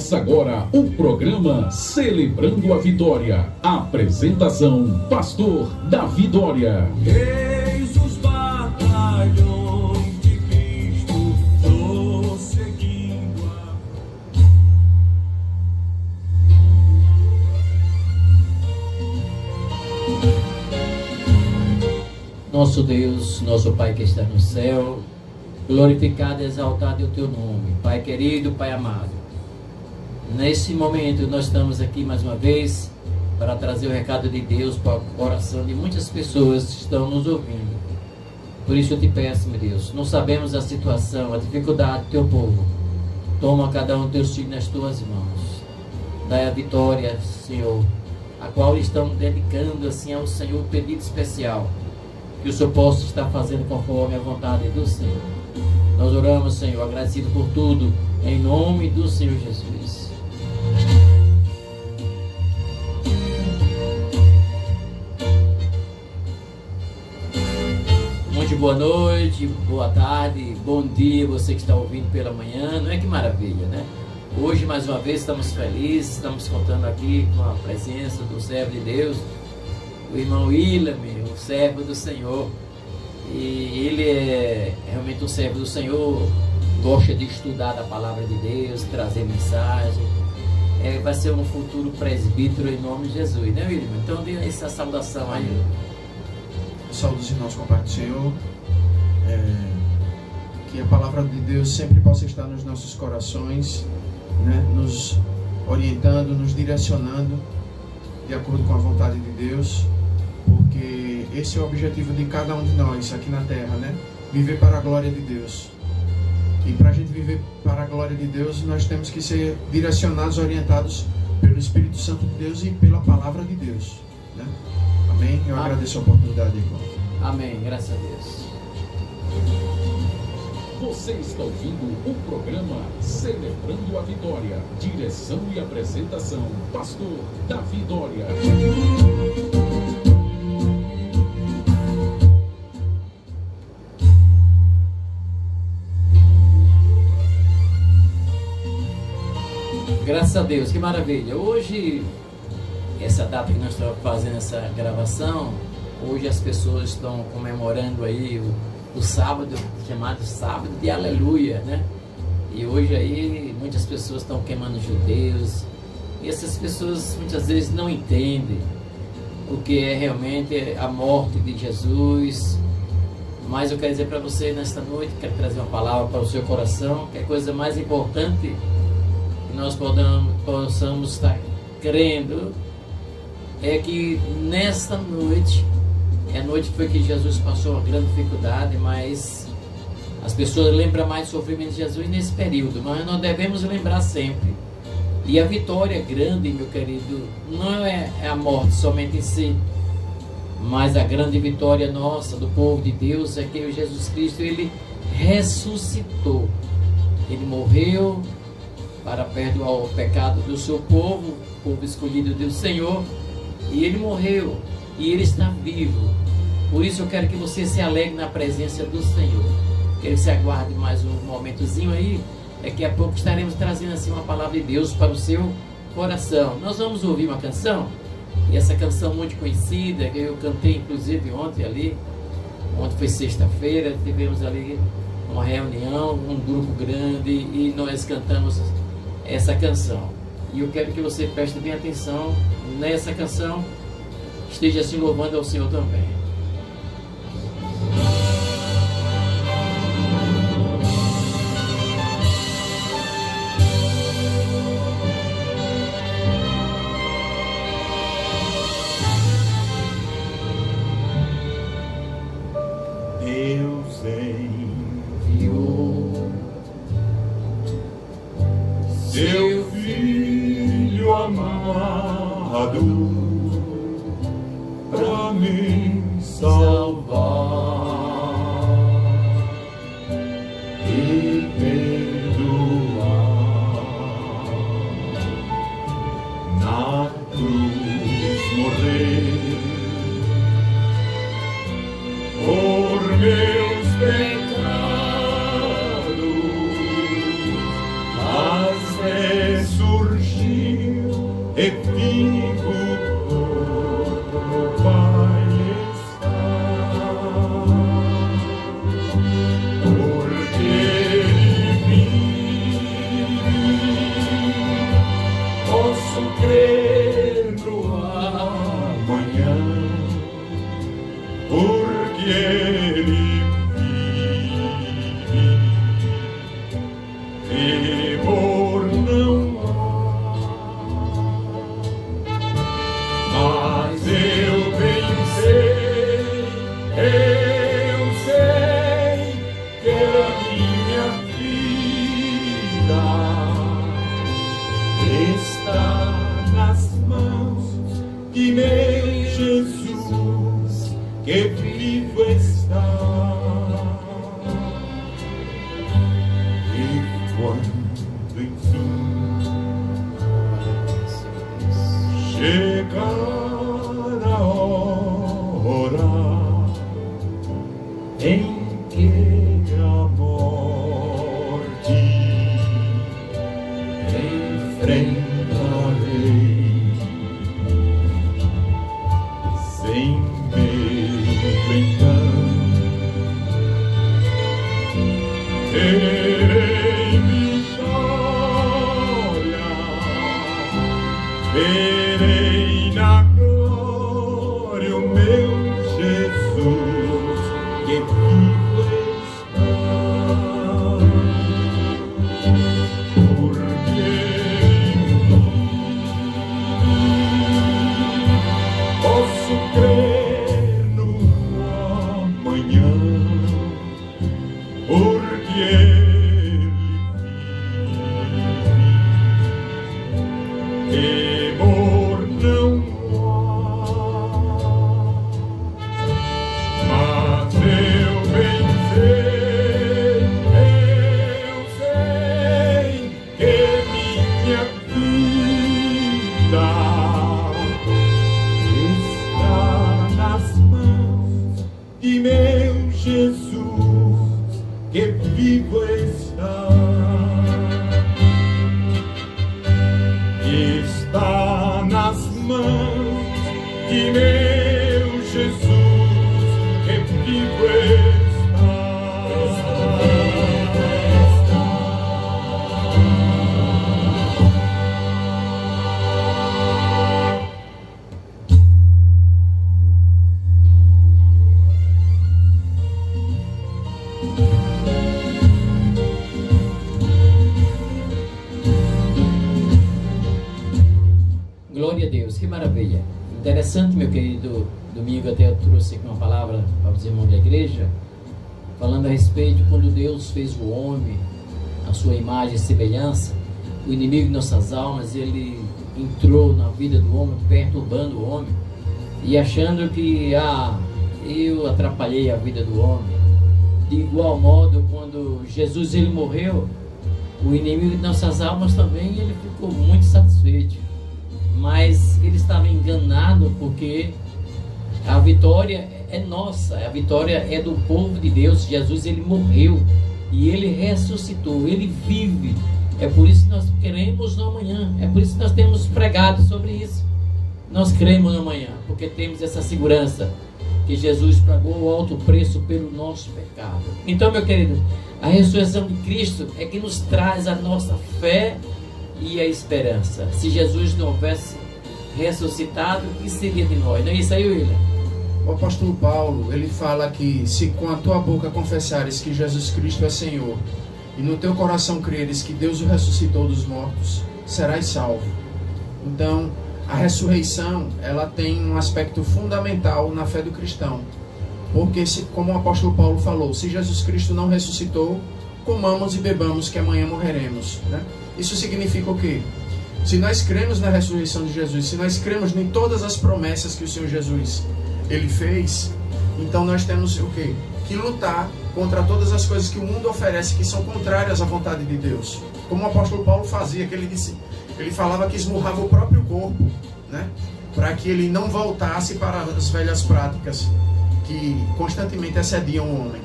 Começa agora o programa Celebrando a Vitória. Apresentação, Pastor Davi Dória. Eis os batalhões de Cristo prosseguindo Nosso Deus, nosso Pai que está no céu, glorificado e exaltado é o Teu nome. Pai querido, Pai amado, nesse momento nós estamos aqui mais uma vez para trazer o recado de Deus para o coração de muitas pessoas que estão nos ouvindo. Por isso eu te peço, meu Deus, não sabemos a situação, a dificuldade do Teu povo. Toma cada um dos Teus filhos nas Tuas mãos. Dai a vitória, Senhor, a qual estão dedicando assim ao Senhor um pedido especial, que o Senhor possa estar fazendo conforme a vontade do Senhor. Nós oramos, Senhor, agradecido por tudo, em nome do Senhor Jesus. Muito boa noite, boa tarde, bom dia, você que está ouvindo pela manhã. Não é que maravilha, né? Hoje, mais uma vez, estamos felizes, estamos contando aqui com a presença do servo de Deus, o irmão William, o servo do Senhor. E ele é realmente um servo do Senhor, gosta de estudar a palavra de Deus, trazer mensagem. Vai ser um futuro presbítero em nome de Jesus, né, William? Então dê essa saudação aí. Saúde os irmãos com a paz do Senhor. Que a palavra de Deus sempre possa estar nos nossos corações, né? Nos orientando, nos direcionando de acordo com a vontade de Deus, porque esse é o objetivo de cada um de nós aqui na terra, né? Viver para a glória de Deus. E para a gente viver para a glória de Deus, nós temos que ser direcionados, orientados pelo Espírito Santo de Deus e pela palavra de Deus, né? Amém? Eu agradeço a oportunidade, irmão. Amém, graças a Deus. Você está ouvindo o programa Celebrando a Vitória. Direção e apresentação, Pastor Davi Dória. Graças a Deus, que maravilha. Hoje, essa data que nós estamos fazendo essa gravação, hoje as pessoas estão comemorando aí o sábado, chamado Sábado de Aleluia, né? E hoje aí muitas pessoas estão queimando judeus, e essas pessoas muitas vezes não entendem o que é realmente a morte de Jesus. Mas eu quero dizer para você nesta noite, quero trazer uma palavra para o seu coração, que é a coisa mais importante que nós possamos estar crendo é que nesta noite, a noite foi que Jesus passou uma grande dificuldade, mas as pessoas lembram mais do sofrimento de Jesus nesse período, mas nós devemos lembrar sempre. E a vitória grande, meu querido, não é a morte somente em si, mas a grande vitória nossa, do povo de Deus, é que o Jesus Cristo, ele ressuscitou. Ele morreu para perdoar o pecado do seu povo, o povo escolhido do Senhor, e ele morreu, e ele está vivo. Por isso eu quero que você se alegre na presença do Senhor. Quero que você aguarde mais um momentozinho aí. Daqui a pouco estaremos trazendo assim uma palavra de Deus para o seu coração. Nós vamos ouvir uma canção, e essa canção muito conhecida, que eu cantei inclusive ontem ali. Ontem foi sexta-feira, tivemos ali uma reunião, um grupo grande, e nós cantamos essa canção. E eu quero que você preste bem atenção nessa canção, esteja assim louvando ao Senhor também. Deus enviou seu Filho amado pra me salvar e perdoar. Na cruz morrer por meus pecados, mas ressurgiu que vivo está. E quando enfim chegar a hora em que a morte enfrentarei, sem medo então terei vitória, verei na glória o meu Jesus que vivo está, porque posso crer no amanhã, porque Ele vive, temor não há. Mas eu bem sei que minha vida está nas mãos de meu Jesus, que vivo está. Está nas mãos de meu Jesus, que vivo está. Glória a Deus, que maravilha. Interessante, meu querido. Domingo até eu trouxe aqui uma palavra para os irmãos da igreja, falando a respeito de quando Deus fez o homem, a sua imagem e semelhança. O inimigo de nossas almas, ele entrou na vida do homem, perturbando o homem e achando que eu atrapalhei a vida do homem. De igual modo, quando Jesus ele morreu, o inimigo de nossas almas também ele ficou muito satisfeito, mas ele estava enganado, porque a vitória é nossa, a vitória é do povo de Deus. Jesus ele morreu e ele ressuscitou, ele vive. É por isso que nós queremos no amanhã, é por isso que nós temos pregado sobre isso. Nós cremos no amanhã, porque temos essa segurança que Jesus pagou o alto preço pelo nosso pecado. Então, meu querido, a ressurreição de Cristo é que nos traz a nossa fé e a esperança. Se Jesus não houvesse ressuscitado, o que seria de nós? Não é isso aí, William? O apóstolo Paulo, ele fala que se com a tua boca confessares que Jesus Cristo é Senhor e no teu coração creres que Deus o ressuscitou dos mortos, serás salvo. Então, a ressurreição, ela tem um aspecto fundamental na fé do cristão. Porque, como o apóstolo Paulo falou, se Jesus Cristo não ressuscitou, comamos e bebamos que amanhã morreremos, né? Isso significa o quê? Se nós cremos na ressurreição de Jesus, se nós cremos em todas as promessas que o Senhor Jesus ele fez, então nós temos o quê? Que lutar contra todas as coisas que o mundo oferece que são contrárias à vontade de Deus. Como o apóstolo Paulo fazia, que ele falava que esmurrava o próprio corpo, né? Para que ele não voltasse para as velhas práticas que constantemente excediam o homem.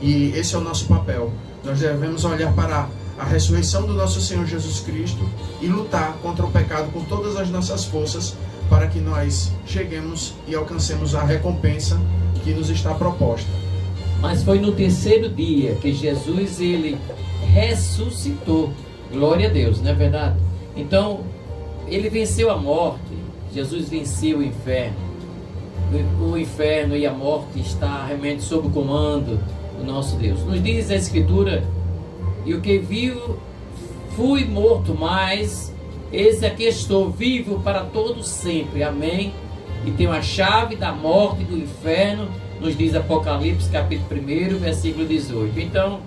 E esse é o nosso papel. Nós devemos olhar para a ressurreição do nosso Senhor Jesus Cristo e lutar contra o pecado com todas as nossas forças, para que nós cheguemos e alcancemos a recompensa que nos está proposta. Mas foi no terceiro dia que Jesus ele ressuscitou. Glória a Deus, não é verdade? Então, ele venceu a morte. Jesus venceu o inferno. O inferno e a morte está realmente sob o comando do nosso Deus. Nos diz a Escritura: e o que vivo, fui morto, mas eis aqui estou vivo para todo sempre. Amém. E tenho a chave da morte e do inferno, nos diz Apocalipse capítulo 1, versículo 18. Então,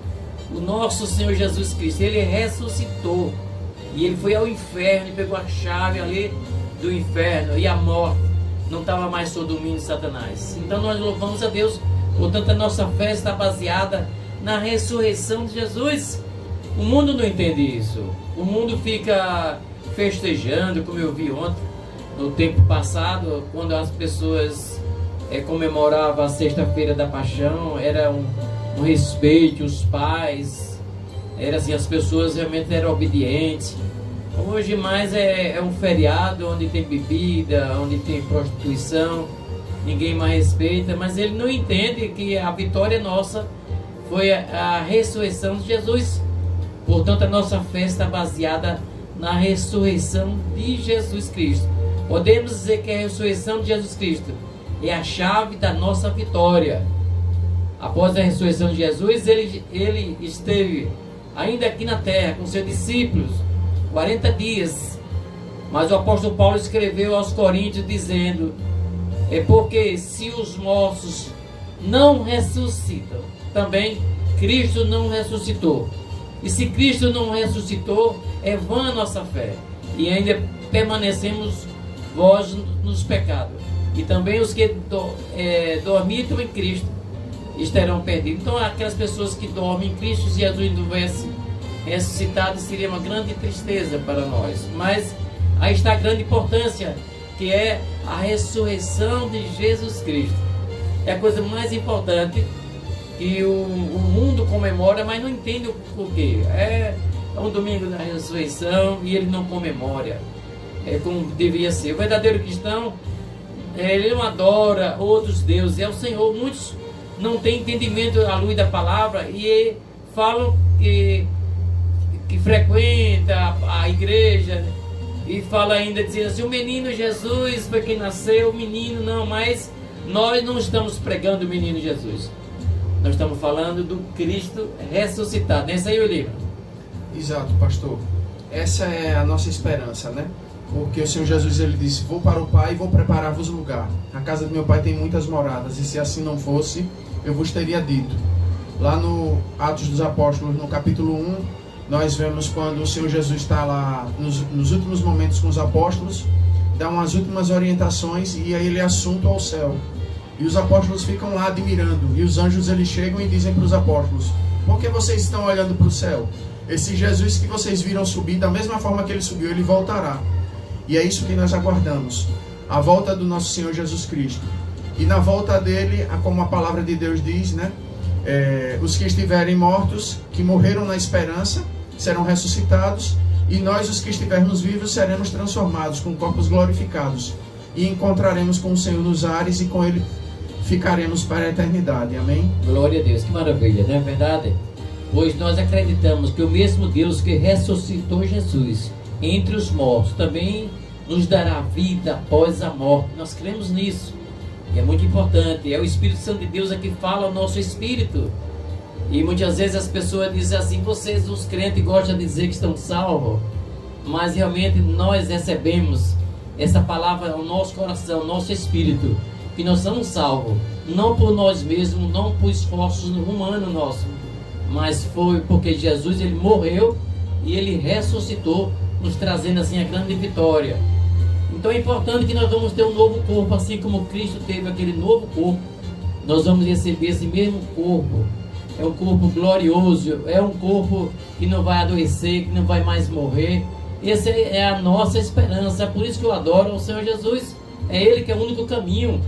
o nosso Senhor Jesus Cristo, ele ressuscitou. E ele foi ao inferno e pegou a chave ali do inferno e a morte. não estava mais sob o domínio de Satanás. Então nós louvamos a Deus, portanto a nossa fé está baseada na ressurreição de Jesus. O mundo não entende isso. O mundo fica festejando, como eu vi ontem, no tempo passado, quando as pessoas comemoravam a sexta-feira da paixão, era um respeito, os pais, era assim, as pessoas realmente eram obedientes. Hoje mais é um feriado onde tem bebida, onde tem prostituição, ninguém mais respeita, mas ele não entende que a vitória nossa foi a ressurreição de Jesus. Portanto, a nossa fé está baseada na ressurreição de Jesus Cristo. Podemos dizer que a ressurreição de Jesus Cristo é a chave da nossa vitória. Após a ressurreição de Jesus, ele esteve ainda aqui na terra com seus discípulos 40 dias. Mas o apóstolo Paulo escreveu aos Coríntios dizendo: porque se os mortos não ressuscitam, também Cristo não ressuscitou. E se Cristo não ressuscitou, é vã a nossa fé, e ainda permanecemos vós nos pecados. E também os que dormitam em Cristo estarão perdidos. Então aquelas pessoas que dormem em Cristo, se Jesus não tivesse ressuscitado, seria uma grande tristeza para nós. Mas aí está a grande importância, que é a ressurreição de Jesus Cristo. É a coisa mais importante que o mundo comemora, mas não entende o porquê. É um domingo da ressurreição e ele não comemora como deveria ser. O verdadeiro cristão, ele não adora outros deuses, é o Senhor. Muitos não têm entendimento à luz da palavra e falam que frequenta a igreja e fala ainda, dizendo assim: o menino Jesus foi quem nasceu. O menino não, mas nós não estamos pregando o menino Jesus. Nós estamos falando do Cristo ressuscitado. Esse aí é o livro. Exato, pastor. Essa é a nossa esperança, né? Porque o Senhor Jesus, ele disse: vou para o Pai e vou preparar-vos lugar. A casa do meu Pai tem muitas moradas, e se assim não fosse, eu vos teria dito. Lá no Atos dos Apóstolos, no capítulo 1, nós vemos quando o Senhor Jesus está lá nos últimos momentos com os apóstolos, dá umas últimas orientações e aí ele é assunto ao céu. E os apóstolos ficam lá admirando, e os anjos eles chegam e dizem para os apóstolos: por que vocês estão olhando para o céu? Esse Jesus que vocês viram subir, da mesma forma que ele subiu, ele voltará. E é isso que nós aguardamos, a volta do nosso Senhor Jesus Cristo. E na volta dele, como a palavra de Deus diz, né? Os que estiverem mortos, que morreram na esperança, serão ressuscitados, e nós, os que estivermos vivos, seremos transformados com corpos glorificados, e encontraremos com o Senhor nos ares, e com ele ficaremos para a eternidade. Amém? Glória a Deus, que maravilha, não é verdade? Pois nós acreditamos que o mesmo Deus que ressuscitou Jesus entre os mortos também nos dará vida após a morte. Nós cremos nisso, e é muito importante. É o Espírito Santo de Deus que fala ao nosso espírito. E muitas vezes as pessoas dizem assim: vocês, os crentes, gostam de dizer que estão salvos, mas realmente nós recebemos essa palavra no nosso coração, no nosso espírito, que nós somos salvos, não por nós mesmos, não por esforços humanos nossos, mas foi porque Jesus, ele morreu e ele ressuscitou, nos trazendo assim a grande vitória. Então é importante que nós vamos ter um novo corpo, assim como Cristo teve aquele novo corpo. Nós vamos receber esse mesmo corpo. É um corpo glorioso, é um corpo que não vai adoecer, que não vai mais morrer. Essa é a nossa esperança. É por isso que eu adoro o Senhor Jesus. É Ele que é o único caminho,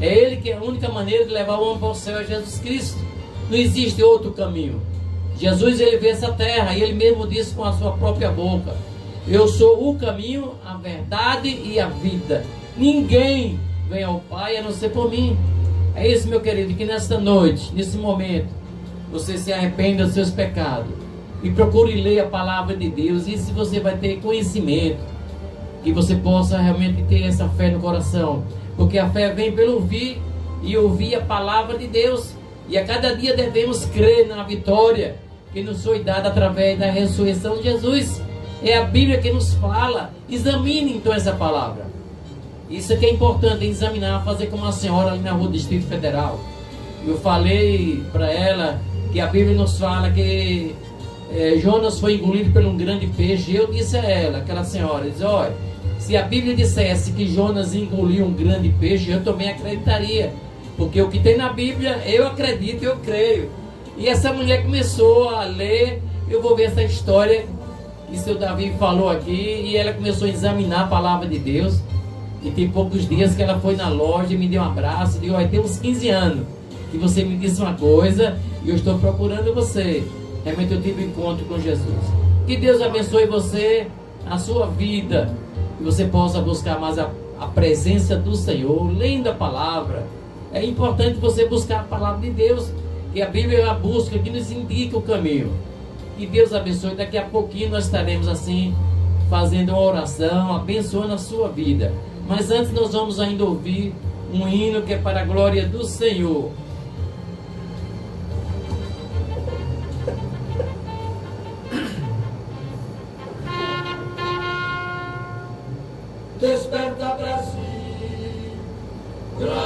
é Ele que é a única maneira de levar o homem para o céu, é Jesus Cristo. Não existe outro caminho. Jesus, ele veio a essa terra e ele mesmo disse com a sua própria boca: eu sou o caminho, a verdade e a vida. Ninguém vem ao Pai a não ser por mim. É isso, meu querido, que nesta noite, nesse momento, você se arrependa dos seus pecados e procure ler a palavra de Deus. E se você vai ter conhecimento, que você possa realmente ter essa fé no coração, porque a fé vem pelo ouvir e ouvir a palavra de Deus. E a cada dia devemos crer na vitória que nos foi dada através da ressurreição de Jesus. É a Bíblia que nos fala. Examine então essa palavra. Isso aqui é importante, examinar, fazer como a senhora ali na rua do Distrito Federal. Eu falei para ela que a Bíblia nos fala que Jonas foi engolido por um grande peixe. E eu disse a ela, aquela senhora, diz: olha, Se a Bíblia dissesse que Jonas engoliu um grande peixe, eu também acreditaria. Porque o que tem na Bíblia, eu acredito, eu creio. E essa mulher começou a ler, eu vou ver essa história que o seu Davi falou aqui, e ela começou a examinar a palavra de Deus. E tem poucos dias que ela foi na loja e me deu um abraço, e disse, olha, tem uns 15 anos que você me disse uma coisa, e eu estou procurando você. Realmente eu tive um encontro com Jesus. Que Deus abençoe você, a sua vida, que você possa buscar mais a presença do Senhor, lendo a palavra. É importante você buscar a palavra de Deus, que a Bíblia é a busca que nos indica o caminho. Que Deus abençoe. Daqui a pouquinho nós estaremos assim, fazendo uma oração, abençoando a sua vida. Mas antes nós vamos ainda ouvir um hino que é para a glória do Senhor. Desperta, Brasil, Brasil.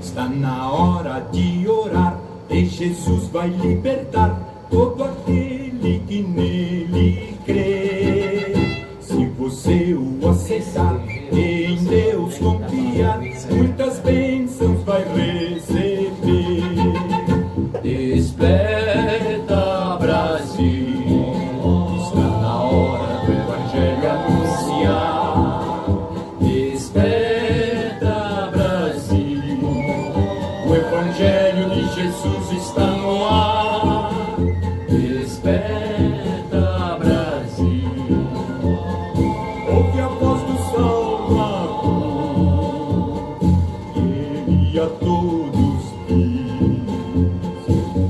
Está na hora de orar, e Jesus vai libertar todo aquele que nele crê. Se você o aceitar e em Deus confiar, muitas bênçãos vai receber. Desperta, Brasil. Jesus está no ar. Desperta, Brasil. Ouve a voz do Salvador. Ele a todos diz: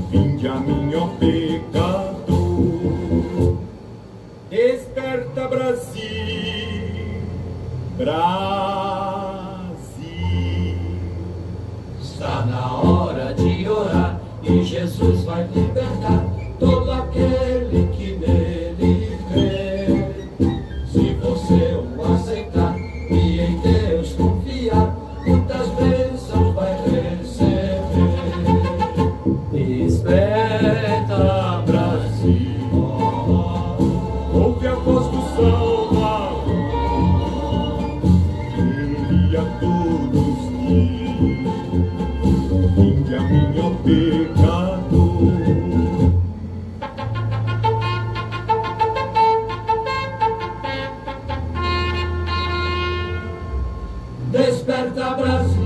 vinde a mim, ó pecador. Desperta, Brasil. Brasil. Está na hora de orar, e Jesus vai libertar todo aquele que nele crê. Se você o aceitar e em Deus confiar, muitas bênçãos vai receber. Desperta, Brasil. Ouve a voz do Salvador. Ele a todos diz: vinde a mim, ó pecador. Desperta, Brasil.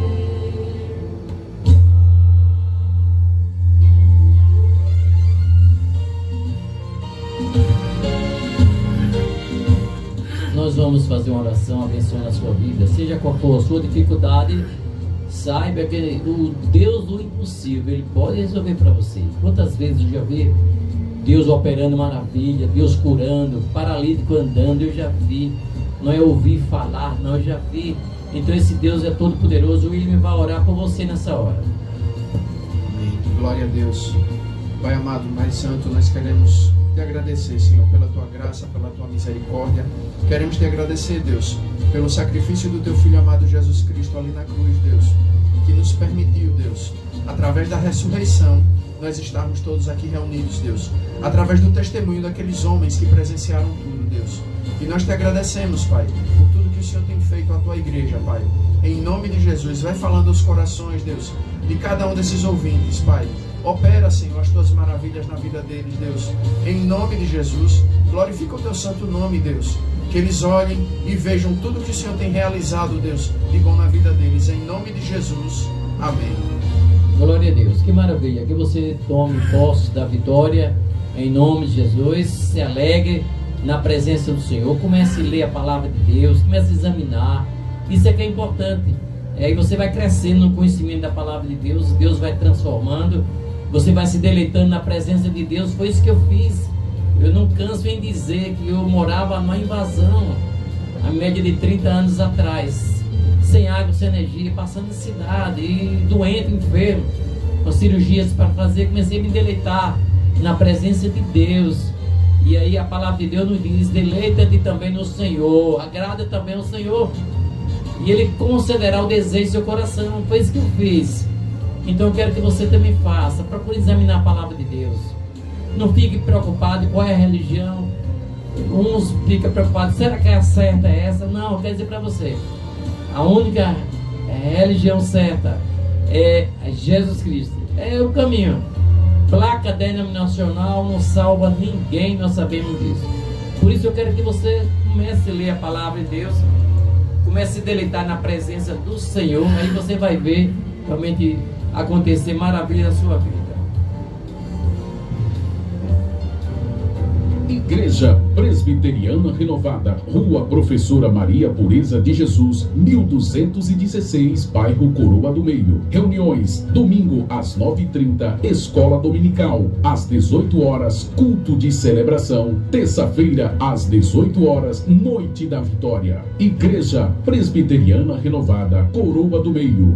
Nós vamos fazer uma oração abençoando a sua vida, seja qual for a sua dificuldade. Saiba que o Deus do impossível, Ele pode resolver para você. Quantas vezes eu já vi Deus operando maravilha, Deus curando, paralítico andando, eu já vi. Não é ouvir falar, não, eu já vi. Então esse Deus é todo poderoso, e Ele vai orar por você nessa hora. Amém. Glória a Deus. Pai amado, mais santo, nós queremos te agradecer, Senhor, pela tua graça, pela tua misericórdia. Queremos te agradecer, Deus, pelo sacrifício do teu Filho amado Jesus Cristo ali na cruz, Deus, que nos permitiu, Deus, através da ressurreição, nós estarmos todos aqui reunidos, Deus, através do testemunho daqueles homens que presenciaram tudo, Deus. E nós te agradecemos, Pai, por tudo que o Senhor tem feito à tua igreja, Pai. Em nome de Jesus, vai falando aos corações, Deus, de cada um desses ouvintes, Pai. Opera, Senhor, as tuas maravilhas na vida deles, Deus. Em nome de Jesus, glorifica o teu santo nome, Deus. Que eles olhem e vejam tudo que o Senhor tem realizado, Deus, de bom na vida deles. Em nome de Jesus. Amém. Glória a Deus. Que maravilha. Que você tome posse da vitória em nome de Jesus. Se alegre na presença do Senhor. Comece a ler a palavra de Deus. Comece a examinar. Isso é que é importante. Aí você vai crescendo no conhecimento da palavra de Deus. Deus vai transformando. Você vai se deleitando na presença de Deus. Foi isso que eu fiz. Eu não canso em dizer que eu morava numa invasão, a média de 30 anos atrás, sem água, sem energia, passando em cidade, e doente, enfermo, com cirurgias para fazer. Comecei a me deleitar na presença de Deus. E aí a palavra de Deus nos diz: deleita-te também no Senhor, agrada também ao Senhor, e Ele concederá o desejo do seu coração. Foi isso que eu fiz. Então eu quero que você também faça. Procure examinar a palavra de Deus. Não fique preocupado com qual é a religião. Uns ficam preocupados, será que a certa é essa? Não, eu quero dizer para você, a única religião certa é Jesus Cristo, é o caminho. Placa denominacional não salva ninguém, nós sabemos disso. Por isso eu quero que você comece a ler a palavra de Deus, comece a se deleitar na presença do Senhor, aí você vai ver realmente acontecer maravilha na sua vida. Igreja Presbiteriana Renovada, Rua Professora Maria Pureza de Jesus, 1216, bairro Coroa do Meio. Reuniões, domingo às 9h30, escola dominical, às 18 horas, culto de celebração, terça-feira às 18 horas, noite da vitória. Igreja Presbiteriana Renovada, Coroa do Meio.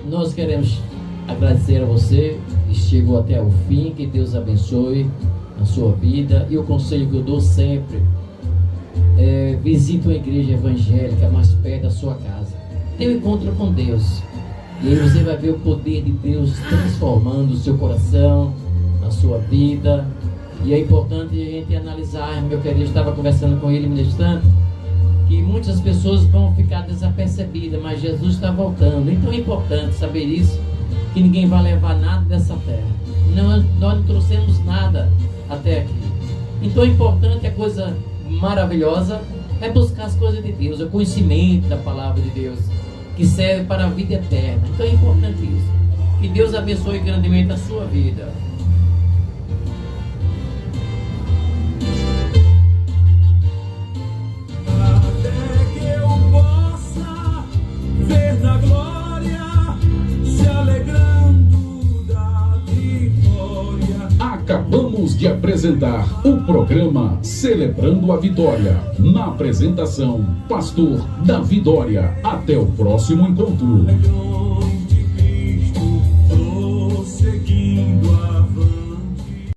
Nós queremos agradecer a você que chegou até o fim, que Deus abençoe a sua vida. E o conselho que eu dou sempre é: visite uma igreja evangélica mais perto da sua casa, tenha um encontro com Deus, e aí você vai ver o poder de Deus transformando o seu coração, a sua vida. E é importante a gente analisar. Meu querido, estava conversando com ele ministrando que muitas pessoas vão ficar desapercebidas, mas Jesus está voltando. Então é importante saber isso, que ninguém vai levar nada dessa terra. Nós não trouxemos nada até aqui. Então é importante, a coisa maravilhosa é buscar as coisas de Deus, o conhecimento da palavra de Deus, que serve para a vida eterna. Então é importante isso. Que Deus abençoe grandemente a sua vida. Da glória, se alegrando da vitória. Acabamos de apresentar o programa Celebrando a Vitória. Na apresentação, Pastor Davi Dória. Até o próximo encontro.